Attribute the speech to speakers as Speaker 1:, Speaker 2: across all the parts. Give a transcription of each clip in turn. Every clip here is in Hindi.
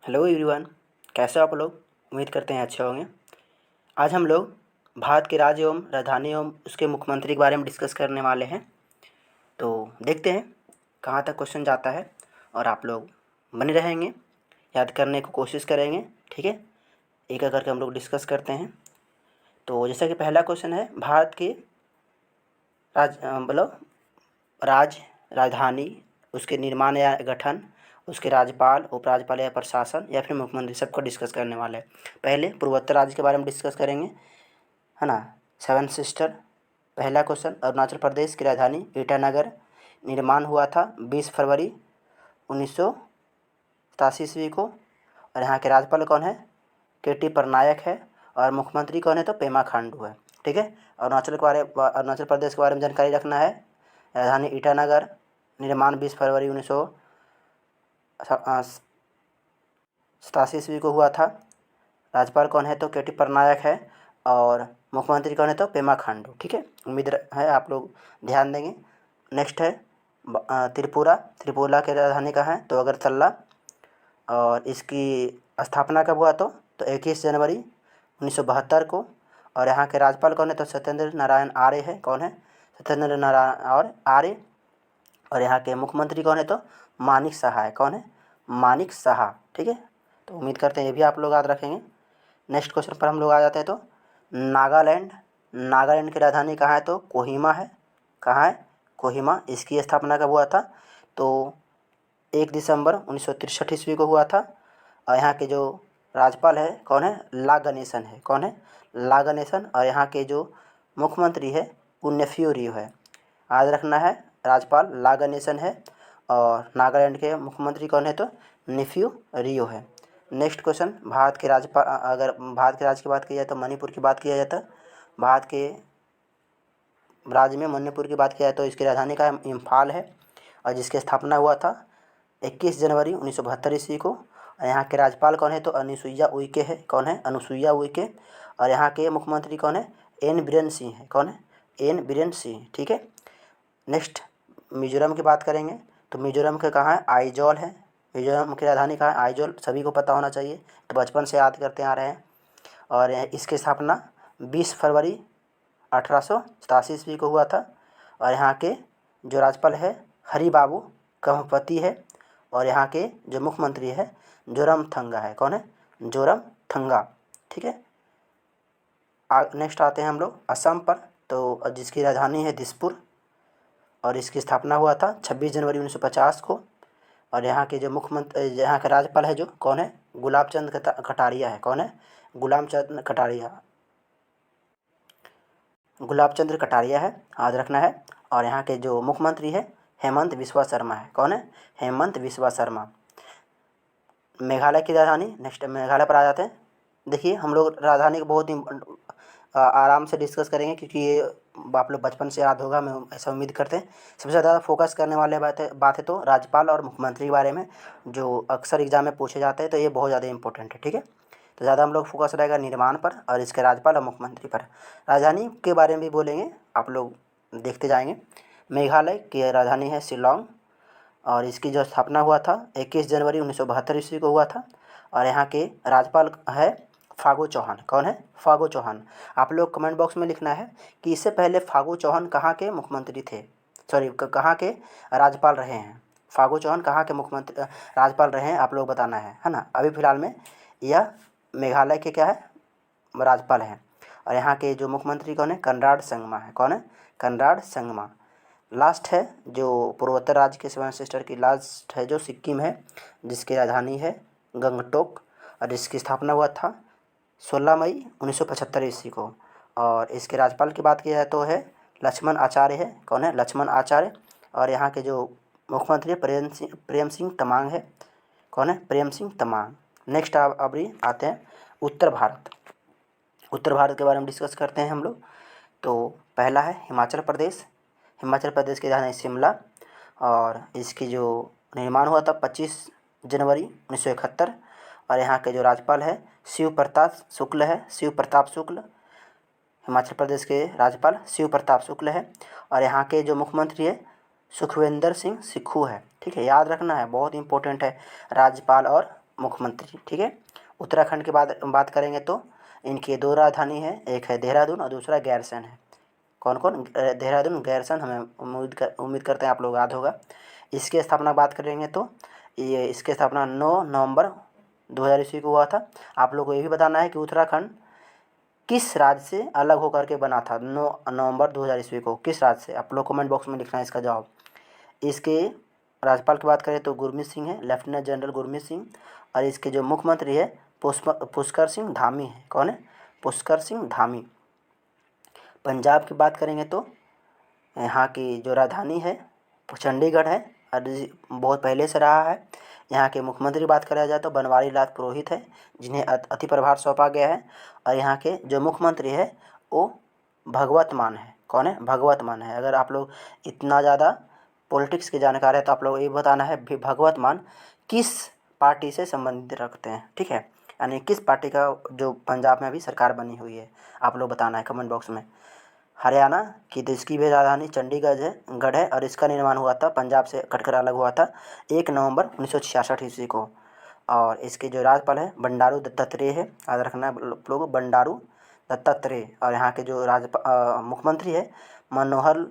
Speaker 1: Hello everyone. कैसे हो आप लोग? उम्मीद करते हैं अच्छे होंगे। आज हम लोग भारत के राज्य एवं राजधानी एवं उसके मुख्यमंत्री के बारे में डिस्कस करने वाले हैं। तो देखते हैं कहाँ तक क्वेश्चन जाता है और आप लोग बने रहेंगे, याद करने की कोशिश करेंगे। ठीक है, एक एक करके हम लोग डिस्कस करते हैं। तो जैसा कि पहला क्वेश्चन है, भारत के मतलब राजधानी, उसके निर्माण या गठन, उसके राज्यपाल, उपराज्यपाल या प्रशासन या फिर मुख्यमंत्री, सबको डिस्कस करने वाले हैं। पहले पूर्वोत्तर राज्य के बारे में डिस्कस करेंगे, है ना। सेवन सिस्टर, पहला क्वेश्चन, अरुणाचल प्रदेश की राजधानी ईटानगर, निर्माण हुआ था 20 फरवरी 1987 ईस्वी को। और यहाँ के राज्यपाल कौन है? के.टी. पटनायक है। और मुख्यमंत्री कौन है? तो पेमा खांडू है। ठीक है, अरुणाचल प्रदेश के बारे में जानकारी रखना है। राजधानी ईटानगर, निर्माण 20 फरवरी 1987 ईस्वी को हुआ था। राज्यपाल कौन है? तो के.टी. पटनायक है। और मुख्यमंत्री कौन है? तो पेमा खांडू। ठीक है, उम्मीद है आप लोग ध्यान देंगे। नेक्स्ट है त्रिपुरा की राजधानी कहाँ है? तो अगरतला। और इसकी स्थापना कब हुआ? तो 21 जनवरी 1972 को। और यहाँ के राज्यपाल कौन है? तो सत्येंद्र नारायण आर्य है। कौन है? सत्येंद्र नारायण और आर्य। और यहाँ के मुख्यमंत्री कौन है? तो मानिक साहा है। कौन है? मानिक साहा। ठीक है, तो उम्मीद करते हैं ये भी आप लोग याद रखेंगे। नेक्स्ट क्वेश्चन पर हम लोग आ जाते हैं। तो नागालैंड की राजधानी कहाँ है? तो कोहिमा है। कहाँ है? कोहिमा। इसकी स्थापना कब हुआ था? तो 1 दिसंबर 1963 ईस्वी को हुआ था। और यहाँ के जो राज्यपाल है कौन है? ला गणेशन है। कौन है? ला गणेशन। और यहाँ के जो मुख्यमंत्री है वो नेफ्यू रियो है। याद रखना है, राज्यपाल ला गणेशन है और नागालैंड के मुख्यमंत्री कौन है? तो नेफ्यू रियो है। नेक्स्ट क्वेश्चन, भारत के राज्यपाल, अगर भारत के राज्य की बात की जाए तो मणिपुर की बात किया जाता है। भारत के राज्य में मणिपुर की बात की जाए तो इसकी राजधानी का इम्फाल है। और जिसकी स्थापना हुआ था 21 जनवरी 1972 ईस्वी को। और यहाँ के राज्यपाल कौन है? तो अनुसुईया उइके है। कौन है? अनुसुईया उइके। और यहाँ के मुख्यमंत्री कौन है? एन बीरेन सिंह है। कौन है? एन बीरेन सिंह। ठीक है, नेक्स्ट मिजोरम की बात करेंगे। तो मिजोरम के कहाँ है? आइजॉल है। मिजोरम की राजधानी कहाँ है? आइजॉल। सभी को पता होना चाहिए, तो बचपन से याद करते आ रहे हैं। और इसकी स्थापना 20 फरवरी 1887 ईस्वी को हुआ था। और यहाँ के जो राज्यपाल है हरि बाबू कम्पति है। और यहाँ के जो मुख्यमंत्री है जोरमथंगा है। कौन है? जोरमथंगा। ठीक है, नेक्स्ट आते हैं हम लोग असम पर। तो जिसकी राजधानी है दिसपुर। और इसकी स्थापना हुआ था 26 जनवरी 1950 को। और यहाँ के जो यहाँ के राज्यपाल है जो कौन है? गुलाब चंद कटारिया है। कौन है? गुलाब चंद्र कटारिया है, याद रखना है। और यहाँ के जो मुख्यमंत्री है हेमंत बिस्वा शर्मा है। कौन है? हेमंत बिस्वा शर्मा। मेघालय की राजधानी, नेक्स्ट मेघालय पर आ जाते हैं। देखिए, हम लोग राजधानी को बहुत ही आराम से डिस्कस करेंगे क्योंकि ये आप लोग बचपन से याद होगा, मैं ऐसा उम्मीद करते हैं। सबसे ज़्यादा फोकस करने वाले बात है तो राज्यपाल और मुख्यमंत्री के बारे में, जो अक्सर एग्जाम में पूछे जाते हैं, तो ये बहुत ज़्यादा इंपॉर्टेंट है। ठीक है, तो ज़्यादा हम लोग फोकस रहेगा निर्माण पर और इसके राज्यपाल और मुख्यमंत्री पर। राजधानी के बारे में भी बोलेंगे, आप लोग देखते जाएंगे। मेघालय की राजधानी है शिलोंग। और इसकी जो स्थापना हुआ था 21 जनवरी 1972 ईस्वी को हुआ था। और यहाँ के राज्यपाल है फागू चौहान। कौन है? फागू चौहान। आप लोग कमेंट बॉक्स में लिखना है कि इससे पहले फागू चौहान कहाँ के मुख्यमंत्री थे, सॉरी कहाँ के राज्यपाल रहे हैं। फागू चौहान कहाँ के मुख्यमंत्री राज्यपाल रहे हैं, आप लोग बताना है ना। अभी फ़िलहाल में यह मेघालय के क्या है? राज्यपाल हैं। और यहाँ के जो मुख्यमंत्री कौन है? कंराड संगमा है। कौन है? कंराड संगमा। लास्ट है जो पूर्वोत्तर राज्य के सेवन सिस्टर की लास्ट है जो सिक्किम है, जिसकी राजधानी है गंगटोक। और इसकी स्थापना हुआ था 16 मई 1975 ईस्वी को। और इसके राज्यपाल की बात की जाए तो है लक्ष्मण आचार्य है। कौन है? लक्ष्मण आचार्य। और यहाँ के जो मुख्यमंत्री है प्रेम सिंह तमांग है। कौन है? प्रेम सिंह तमांग। नेक्स्ट अभी आते हैं उत्तर भारत। उत्तर भारत के बारे में डिस्कस करते हैं हम लोग। तो पहला है हिमाचल प्रदेश। हिमाचल प्रदेश की राजधानी शिमला। और इसकी जो निर्माण हुआ था 25 जनवरी 1971। और यहाँ के जो राज्यपाल है शिव प्रताप शुक्ल है। शिव प्रताप शुक्ल, हिमाचल प्रदेश के राज्यपाल शिव प्रताप शुक्ल है। और यहाँ के जो मुख्यमंत्री है सुखविंदर सिंह सुक्खू है। ठीक है, याद रखना है, बहुत इंपॉर्टेंट है राज्यपाल और मुख्यमंत्री, ठीक है। उत्तराखंड की बात करेंगे तो इनकी 2 राजधानी है, एक है देहरादून और दूसरा गैरसैंण है। कौन कौन? देहरादून, गैरसैंण, हमें उम्मीद करते हैं आप लोग याद होगा। इसकी स्थापना बात करेंगे तो ये इसकी स्थापना 9 नवंबर 2000 ईस्वी को हुआ था। आप लोग को ये भी बताना है कि उत्तराखंड किस राज्य से अलग होकर के बना था 9 नवंबर 2000 ईस्वी को, किस राज्य से? आप लोग कमेंट बॉक्स में लिखना है इसका जवाब। इसके राज्यपाल की बात करें तो गुरमीत सिंह है, लेफ्टिनेंट जनरल गुरमीत सिंह। और इसके जो मुख्यमंत्री है पुष्कर सिंह धामी है। कौन है? पुष्कर सिंह धामी। पंजाब की बात करेंगे तो यहाँ की जो राजधानी है चंडीगढ़ है और बहुत पहले से रहा है। यहाँ के मुख्यमंत्री की बात करा जाए तो बनवारी लाल पुरोहित है, जिन्हें अति प्रभार सौंपा गया है। और यहाँ के जो मुख्यमंत्री है वो भगवत मान है। कौन है? भगवत मान है। अगर आप लोग इतना ज़्यादा पॉलिटिक्स के जानकार है तो आप लोग ये बताना है भगवत मान किस पार्टी से संबंधित रखते हैं, ठीक है। यानी किस पार्टी का जो पंजाब में अभी सरकार बनी हुई है, आप लोग बताना है कमेंट बॉक्स में। हरियाणा की तो इसकी भी राजधानी चंडीगढ़ है और इसका निर्माण हुआ था, पंजाब से कटकर अलग हुआ था 1 नवंबर 1966 ईस्वी को। और इसके जो राज्यपाल है बंडारू दत्तात्रेय है, याद रखना है लोग, बंडारू दत्तात्रेय। और यहाँ के जो मुख्यमंत्री है मनोहर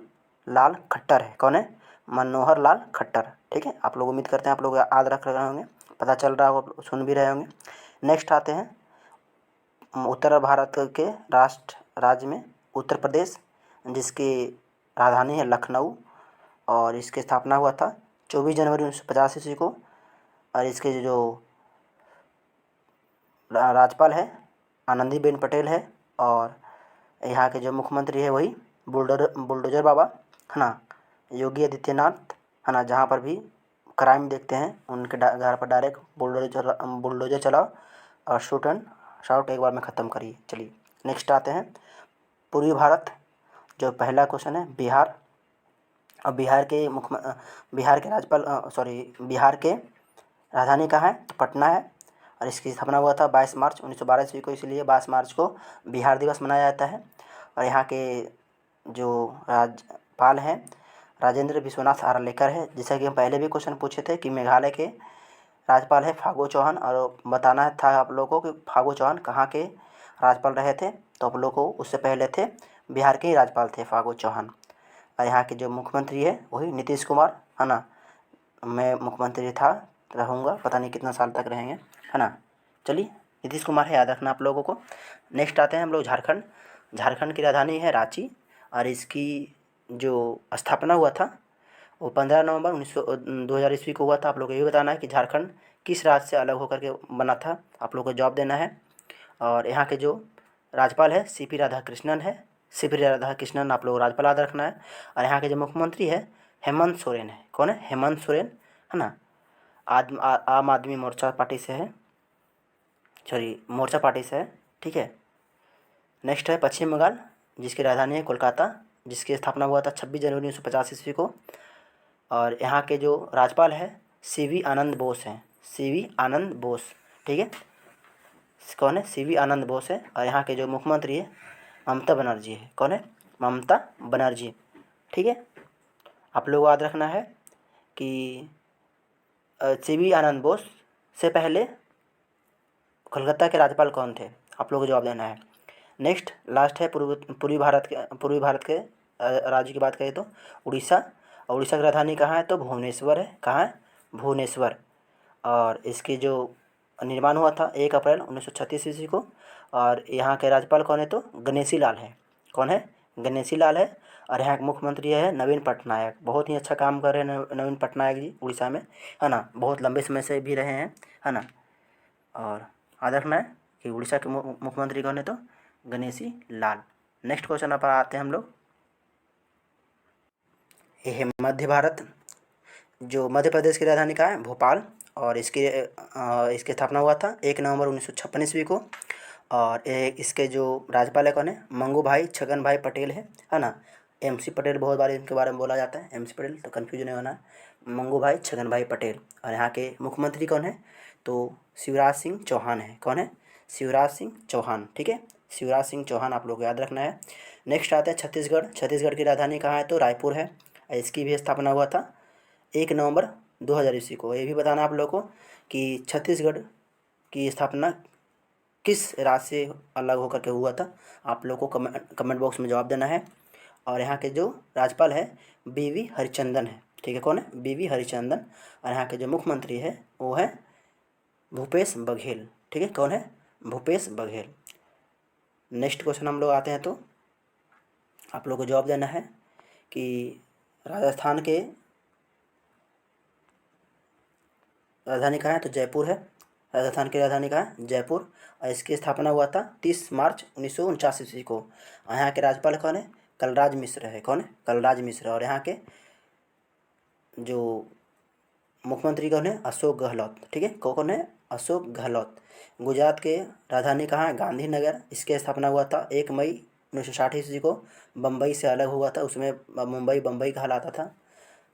Speaker 1: लाल खट्टर है। कौन है? मनोहर लाल खट्टर, ठीक है। आप लोग उम्मीद करते हैं आप लोग याद रख रहे होंगे, पता चल रहा होगा, सुन भी रहे होंगे। नेक्स्ट आते हैं उत्तर भारत के राज्य में उत्तर प्रदेश, जिसकी राजधानी है लखनऊ। और इसकी स्थापना हुआ था 24 जनवरी 1950 ईस्वी को। और इसके जो राज्यपाल है आनंदीबेन पटेल है। और यहाँ के जो मुख्यमंत्री है वही बुलडोजर बाबा है ना, योगी आदित्यनाथ है ना। जहाँ पर भी क्राइम देखते हैं उनके घर पर डायरेक्ट बुलडोजर चलाओ और शूट एंड शाउट एक बार में ख़त्म करिए। चलिए नेक्स्ट आते हैं पूर्वी भारत। जो पहला क्वेश्चन है बिहार। और बिहार के बिहार के राजधानी कहाँ है? तो पटना है। और इसकी स्थापना हुआ था 22 मार्च 1912 ईस्वी को, इसलिए 22 मार्च को बिहार दिवस मनाया जाता है। और यहाँ के जो राज्यपाल हैं राजेंद्र विश्वनाथ आर्लेकर है। जैसा कि हम पहले भी क्वेश्चन पूछे थे कि मेघालय के राज्यपाल है फागू चौहान। और बताना था आप लोगों को कि फागू चौहान कहाँ के राज्यपाल रहे थे, तो आप लोगों को उससे पहले थे बिहार के ही राज्यपाल थे फागू चौहान। और यहाँ के जो मुख्यमंत्री है वही नीतीश कुमार है ना। मैं मुख्यमंत्री रहूँगा, पता नहीं कितना साल तक रहेंगे है ना। चलिए नीतीश कुमार है, याद रखना आप लोगों को। नेक्स्ट आते हैं हम लोग झारखंड। झारखंड की राजधानी है रांची। और इसकी जो स्थापना हुआ था वो 15 नवंबर 2000 ईस्वी को हुआ था। आप लोग को ये भी बताना है कि झारखंड किस राज्य से अलग होकर के बना था, आप लोग को जवाब देना है। और यहाँ के जो राज्यपाल है सीपी राधाकृष्णन है, सीपी राधाकृष्णन आप लोग राज्यपाल याद रखना है। और यहाँ के जो मुख्यमंत्री है हेमंत सोरेन है। कौन है? हेमंत सोरेन है ना। आम आदमी मोर्चा पार्टी से है, मोर्चा पार्टी से है, ठीक है। नेक्स्ट है पश्चिम बंगाल, जिसकी राजधानी है कोलकाता, जिसकी स्थापना हुआ था 26 जनवरी 1950 ईस्वी को। और यहाँ के जो राज्यपाल है सीवी आनंद बोस हैं, सीवी आनंद बोस, ठीक है। कौन है? सीवी आनंद बोस है। और यहाँ के जो मुख्यमंत्री है ममता बनर्जी है। कौन है? ममता बनर्जी, ठीक है। आप लोग को याद रखना है कि सीवी आनंद बोस से पहले कोलकाता के राज्यपाल कौन थे, आप लोगों को जवाब देना है। नेक्स्ट लास्ट है पूर्वी भारत के राज्य की बात करें तो उड़ीसा। और उड़ीसा की राजधानी कहाँ है? तो भुवनेश्वर है। कहाँ है? भुवनेश्वर। और इसकी जो निर्माण हुआ था 1 अप्रैल 1936 ईस्वी को। और यहाँ के राज्यपाल कौन है? तो गणेशी लाल है। कौन है? गणेशी लाल है। और यहाँ के मुख्यमंत्री है नवीन पटनायक। बहुत ही अच्छा काम कर रहे हैं नवीन पटनायक जी उड़ीसा में है ना, बहुत लंबे समय से भी रहे हैं है ना। और याद रखना है कि उड़ीसा के मुख्यमंत्री कौन है? तो गणेशी लाल। नेक्स्ट क्वेश्चन पर आते हैं हम लोग। ये है मध्य भारत। जो मध्य प्रदेश की राजधानी कहाँ है? भोपाल। और इसकी स्थापना हुआ था 1 नवंबर 1956 ईस्वी को। और इसके जो राज्यपाल है कौन है? मंगू भाई छगन भाई पटेल है ना। MC पटेल बहुत बार इनके बारे में बोला जाता है, MC पटेल, तो कन्फ्यूज नहीं होना है। मंगू भाई छगन भाई पटेल। और यहाँ के मुख्यमंत्री कौन है? तो शिवराज सिंह चौहान है। कौन है? शिवराज सिंह चौहान, ठीक है। शिवराज सिंह चौहान आप लोग को याद रखना है। नेक्स्ट आता है छत्तीसगढ़। छत्तीसगढ़ की राजधानी कहाँ है? तो रायपुर है। इसकी भी स्थापना हुआ था 1 नवंबर 2000 ईस्वी को। ये भी बताना आप लोगों को कि छत्तीसगढ़ की स्थापना किस राज्य से अलग होकर के हुआ था? आप लोगों को कमेंट बॉक्स में जवाब देना है। और यहाँ के जो राज्यपाल है बीवी हरिचंदन है, ठीक है। कौन है? बीवी हरिचंदन। और यहाँ के जो मुख्यमंत्री है वो है भूपेश बघेल, ठीक है। कौन है? भूपेश बघेल। नेक्स्ट क्वेश्चन हम लोग आते हैं, तो आप लोग को जवाब देना है कि राजस्थान के राजधानी कहाँ है? तो जयपुर है। राजस्थान की राजधानी कहाँ है? जयपुर। और इसकी स्थापना हुआ था 30 मार्च 1949 ईस्वी को। और यहाँ के राज्यपाल कौन है? कलराज मिश्र है। कौन है? कलराज मिश्र। और यहाँ के जो मुख्यमंत्री कौन है? अशोक गहलोत, ठीक है। कौन है? अशोक गहलोत। गुजरात के राजधानी कहाँ है? गांधीनगर। इसकी स्थापना हुआ था 1 मई 1960 ईस्वी को। बम्बई से अलग हुआ था, उसमें मुंबई बम्बई कहलाता था,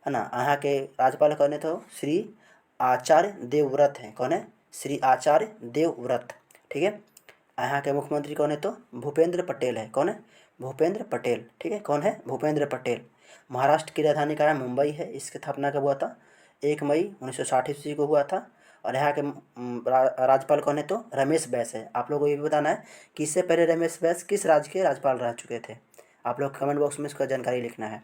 Speaker 1: है ना। यहाँ के राज्यपाल कौन है? तो श्री आचार्य देवव्रत हैं। कौन है? श्री आचार्य देवव्रत, ठीक है। यहाँ के मुख्यमंत्री कौन है? तो भूपेंद्र पटेल है। कौन है? भूपेंद्र पटेल, ठीक है। कौन है? भूपेंद्र पटेल। महाराष्ट्र की राजधानी कहाँ है? मुंबई है। इसकी स्थापना कब हुआ था? 1 मई 1960 ईस्वी को हुआ था। और यहाँ के राज्यपाल कौन है? तो रमेश बैस है। आप लोगों को ये भी बताना है कि इससे पहले रमेश बैस किस राज्य के राज्यपाल रह चुके थे। आप लोग कमेंट बॉक्स में इसका जानकारी लिखना है।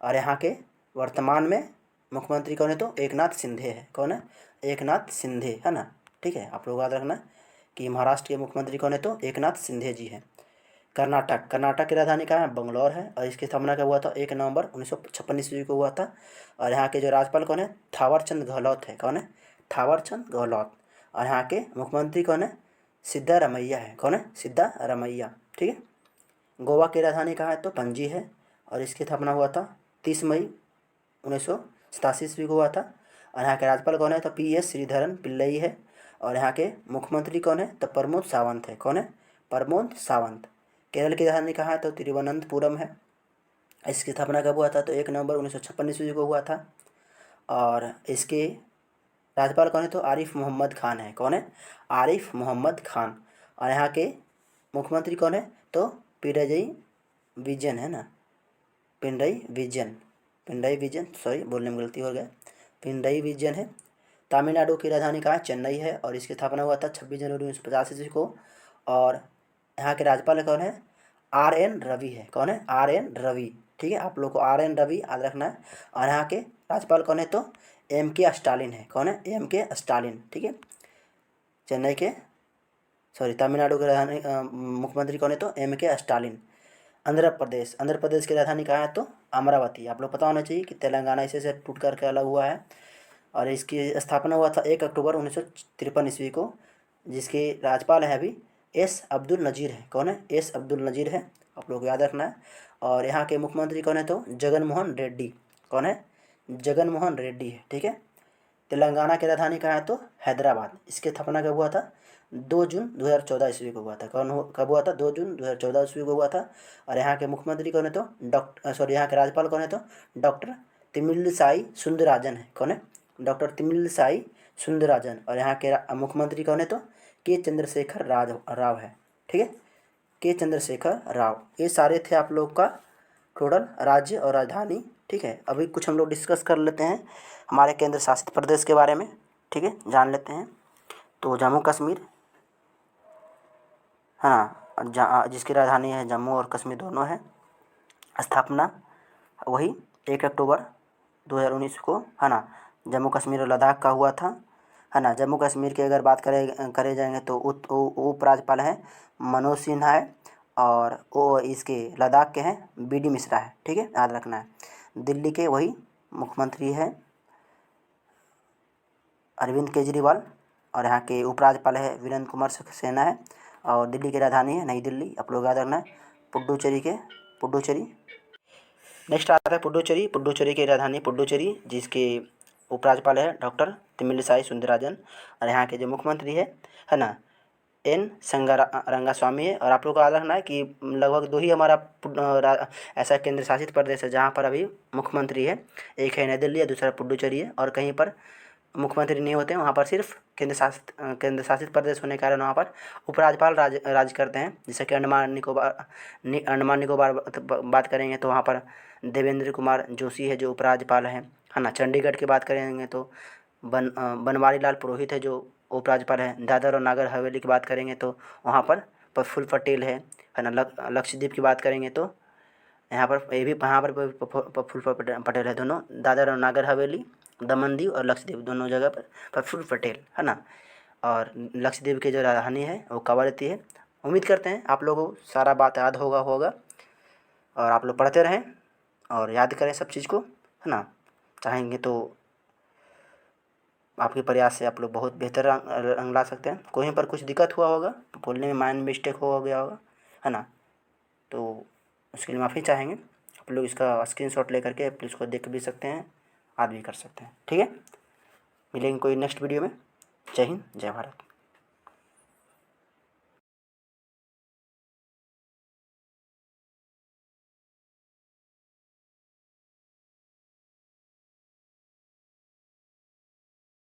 Speaker 1: और यहाँ के वर्तमान में मुख्यमंत्री कौन है? तो एकनाथ शिंदे है। कौन है? एकनाथ शिंदे, है ना, ठीक है। आप लोग याद रखना कि महाराष्ट्र के मुख्यमंत्री कौन है? तो एकनाथ शिंदे जी हैं। कर्नाटक की राजधानी कहाँ है? बंगलौर है। और इसकी स्थापना कब हुआ था? 1 नवंबर 1956 ईस्वी को हुआ था। और यहाँ के जो राज्यपाल कौन है? थावरचंद गहलोत है। कौन है? थावरचंद गहलोत। और यहाँ के मुख्यमंत्री कौन है? सिद्धारमैया है। कौन है? सिद्धारमैया, ठीक है। गोवा की राजधानी कहाँ है? तो पणजी है। और इसकी स्थापना हुआ था 30 मई 1987 ईस्वी को हुआ था। और यहाँ के राज्यपाल कौन है? तो PS श्रीधरन पिल्लई है। और यहाँ के मुख्यमंत्री कौन है? तो प्रमोद सावंत है। कौन है? प्रमोद सावंत। केरल की राजधानी कहाँ है? तो तिरुवनंतपुरम है। इसकी स्थापना कब हुआ था? तो 1 नवंबर 1956 ईस्वी को हुआ था। और इसके राज्यपाल कौन है? तो आरिफ मोहम्मद खान है। कौन है? आरिफ मोहम्मद खान। और यहाँ के मुख्यमंत्री कौन है? तो पिनरई विजयन, है ना, पिनरई विजयन, सॉरी बोलने में गलती हो गया, पिनरई विजयन है। तमिलनाडु की राजधानी कहाँ है? चेन्नई है। और इसकी स्थापना हुआ था 26 जनवरी 1950 ईस्वी को। और यहाँ के राज्यपाल कौन है? RN रवि है। कौन है? RN रवि, ठीक है। आप लोग को RN रवि याद रखना है। और यहाँ के राज्यपाल कौन है? तो MK स्टालिन है। कौन है? MK स्टालिन, ठीक है। चेन्नई के तमिलनाडु के राजधानी मुख्यमंत्री कौन है? तो MK स्टालिन। आंध्र प्रदेश की राजधानी कहाँ है? तो अमरावती। आप लोग पता होना चाहिए कि तेलंगाना इसे से टूट करके अलग हुआ है। और इसकी स्थापना हुआ था 1 अक्टूबर 1953 ईस्वी को। जिसके राज्यपाल है अभी S अब्दुल नज़ीर है। कौन है? S अब्दुल नज़ीर है। आप लोग को याद रखना है। और यहाँ के मुख्यमंत्री कौन है? तो जगन मोहन रेड्डी। कौन है? जगन मोहन रेड्डी है, ठीक है। तेलंगाना की राजधानी कहाँ है? तो हैदराबाद। इसकी स्थापना कब हुआ था? 2 जून 2014 ईस्वी को हुआ था। कब हुआ था? 2 जून 2014 ईस्वी को हुआ था। और यहाँ के मुख्यमंत्री कौन है? तो यहाँ के राज्यपाल कौन है? तो डॉक्टर तमिलिसाई सुंदरराजन है। कौन है? डॉक्टर तमिलिसाई सुंदरराजन। और यहाँ के मुख्यमंत्री कौन है? तो K चंद्रशेखर राव है, ठीक है। K चंद्रशेखर राव। ये सारे थे आप लोग का टोटल राज्य और राजधानी, ठीक है। अभी कुछ हम लोग डिस्कस कर लेते हैं हमारे केंद्र शासित प्रदेश के बारे में, ठीक है, जान लेते हैं। तो जम्मू कश्मीर, है ना, जिसकी राजधानी है जम्मू और कश्मीर दोनों है। स्थापना वही 1 अक्टूबर 2019 को, है ना, जम्मू कश्मीर और लद्दाख का हुआ था, है ना। जम्मू कश्मीर की अगर बात करे जाएंगे तो उपराज्यपाल हैं मनोज सिन्हा है। और वो इसके लद्दाख के हैं BD मिश्रा है, ठीक है, याद रखना है। दिल्ली के वही मुख्यमंत्री है अरविंद केजरीवाल। और यहाँ के उपराज्यपाल है वीरेंद्र कुमार सक्सेना है। और दिल्ली की राजधानी है नई दिल्ली। आप लोग याद रखना है। पुडुचेरी। नेक्स्ट आता है पुडुचेरी की राजधानी पुडुचेरी, जिसके उपराज्यपाल है डॉक्टर तमिलिसाई सुंदरराजन। और यहाँ के जो मुख्यमंत्री है ना, N रंगास्वामी है। और आप लोग को याद रखना है कि लगभग 2 ही हमारा ऐसा केंद्र शासित प्रदेश है जहाँ पर अभी मुख्यमंत्री है। एक है नई दिल्ली और दूसरा पुडुचेरी है। और कहीं पर मुख्यमंत्री नहीं होते हैं, वहाँ पर सिर्फ केंद्र शासित प्रदेश होने के कारण वहाँ पर उपराज्यपाल राज करते हैं। जैसे कि अंडमान निकोबार बात करेंगे तो वहाँ पर देवेंद्र कुमार जोशी है जो उपराज्यपाल है ना। चंडीगढ़ की बात करेंगे तो बनवारी लाल पुरोहित है जो उपराज्यपाल है। दादर और नागर हवेली की बात करेंगे तो वहाँ पर प्रफुल्ल पटेल है ना। लक्षद्वीप की बात करेंगे तो यहाँ पर ये भी यहाँ पर प्रफुल्ल पटेल है। दोनों दादर और नागर हवेली, दमन दीव और लक्षद्वीप दोनों जगह पर प्रफुल्ल पटेल है ना। और लक्षद्वीप की जो राजधानी है वो कवरत्ती है। उम्मीद करते हैं आप लोगों को सारा बात याद होगा और आप लोग पढ़ते रहें और याद करें सब चीज़ को, है ना। चाहेंगे तो आपके प्रयास से आप लोग बहुत बेहतर अंक ला सकते हैं। कहीं पर कुछ दिक्कत हुआ होगा, बोलने में माइंड मिस्टेक हो गया होगा, है ना, तो उसके लिए माफ़ी चाहेंगे। आप लोग इसका स्क्रीनशॉट लेकर के आप इसको देख भी सकते हैं, याद भी कर सकते हैं। ठीक है, मिलेंगे कोई नेक्स्ट वीडियो में। जय हिंद, जय भारत।